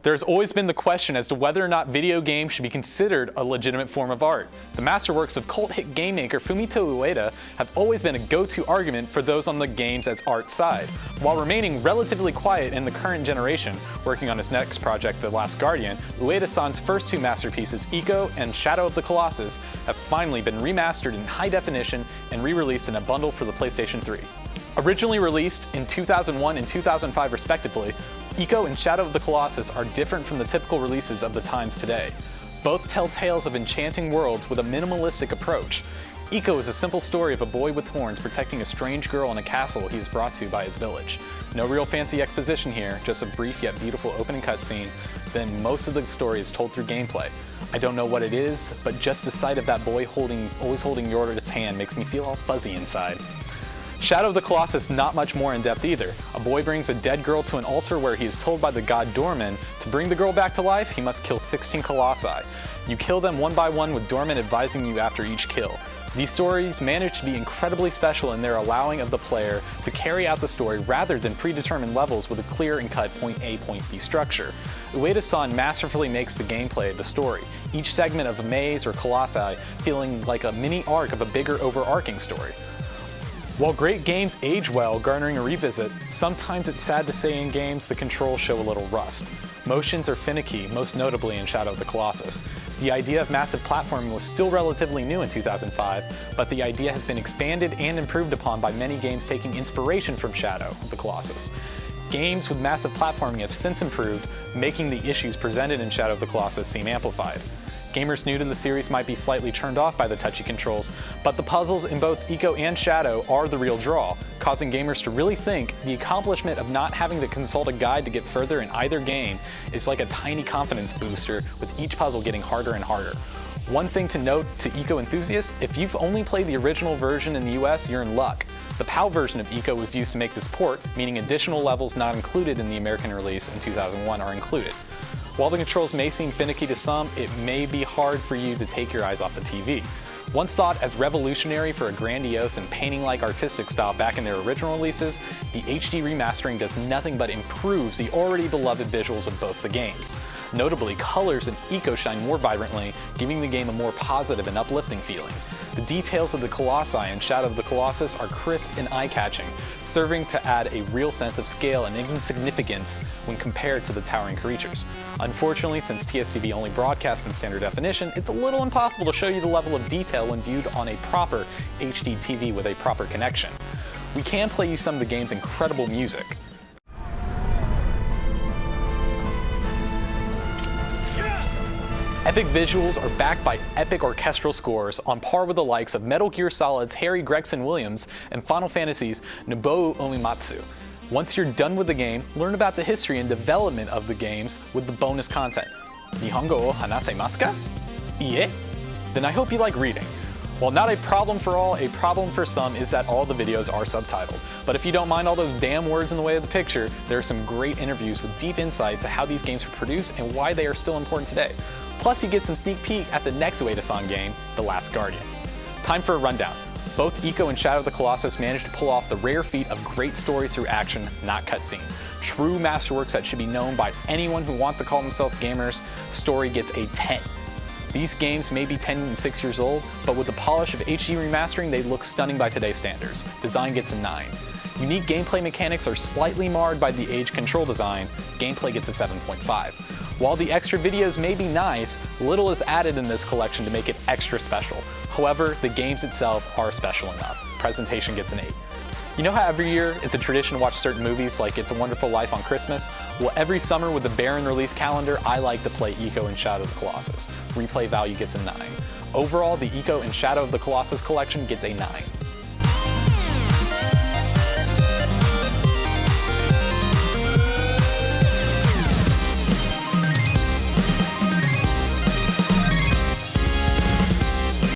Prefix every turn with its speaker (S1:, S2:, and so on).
S1: There's always been the question as to whether or not video games should be considered a legitimate form of art. The masterworks of cult hit game maker Fumito Ueda have always been a go-to argument for those on the games as art side, while remaining relatively quiet in the current generation. Working on his next project, The Last Guardian, Ueda-san's first two masterpieces, Ico and Shadow of the Colossus, have finally been remastered in high definition and re-released in a bundle for the PlayStation 3. Originally released in 2001 and 2005 respectively, Ico and Shadow of the Colossus are different from the typical releases of the times today. Both tell tales of enchanting worlds with a minimalistic approach. Ico is a simple story of a boy with horns protecting a strange girl in a castle he is brought to by his village. No real fancy exposition here, just a brief yet beautiful opening cutscene, then most of the story is told through gameplay. I don't know what it is, but just the sight of that boy always holding Yorda's hand makes me feel all fuzzy inside. Shadow of the Colossus not much more in depth either. A boy brings a dead girl to an altar where he is told by the god Dorman to bring the girl back to life, he must kill 16 colossi. You kill them one by one with Dorman advising you after each kill. These stories manage to be incredibly special in their allowing of the player to carry out the story rather than predetermined levels with a clear and cut point A, point B structure. Ueda-san masterfully makes the gameplay the story, each segment of a maze or colossi feeling like a mini arc of a bigger overarching story. While great games age well, garnering a revisit, sometimes it's sad to say in games the controls show a little rust. Motions are finicky, most notably in Shadow of the Colossus. The idea of massive platforming was still relatively new in 2005, but the idea has been expanded and improved upon by many games taking inspiration from Shadow of the Colossus. Games with massive platforming have since improved, making the issues presented in Shadow of the Colossus seem amplified. Gamers new to the series might be slightly turned off by the touchy controls, but the puzzles in both Ico and Shadow are the real draw, causing gamers to really think the accomplishment of not having to consult a guide to get further in either game is like a tiny confidence booster, with each puzzle getting harder and harder. One thing to note to Ico enthusiasts, if you've only played the original version in the US, you're in luck. The PAL version of Ico was used to make this port, meaning additional levels not included in the American release in 2001 are included. While the controls may seem finicky to some, it may be hard for you to take your eyes off the TV. Once thought as revolutionary for a grandiose and painting-like artistic style back in their original releases, the HD remastering does nothing but improves the already beloved visuals of both the games. Notably, colors in Ico shine more vibrantly, giving the game a more positive and uplifting feeling. The details of the Colossi in Shadow of the Colossus are crisp and eye-catching, serving to add a real sense of scale and insignificance when compared to the towering creatures. Unfortunately, since TSTV only broadcasts in standard definition, it's a little impossible to show you the level of detail when viewed on a proper HD TV with a proper connection. We can play you some of the game's incredible music. Epic visuals are backed by epic orchestral scores on par with the likes of Metal Gear Solid's Harry Gregson Williams and Final Fantasy's Nobuo Uematsu. Once you're done with the game, learn about the history and development of the games with the bonus content. Nihongo o hanasemasu ka? Ie? Then I hope you like reading. While not a problem for all, a problem for some is that all the videos are subtitled. But if you don't mind all those damn words in the way of the picture, there are some great interviews with deep insight to how these games were produced and why they are still important today. Plus, you get some sneak peek at the next Ueda-san game, The Last Guardian. Time for a rundown. Both Ico and Shadow of the Colossus managed to pull off the rare feat of great stories through action, not cutscenes. True masterworks that should be known by anyone who wants to call themselves gamers. Story gets a 10. These games may be 10 and 6 years old, but with the polish of HD remastering, they look stunning by today's standards. Design gets a 9. Unique gameplay mechanics are slightly marred by the age control design. Gameplay gets a 7.5. While the extra videos may be nice, little is added in this collection to make it extra special. However, the games itself are special enough. Presentation gets an 8. You know how every year it's a tradition to watch certain movies like It's a Wonderful Life on Christmas? Well, every summer with the Baron release calendar, I like to play Ico and Shadow of the Colossus. Replay value gets a 9. Overall, the Ico and Shadow of the Colossus collection gets a 9.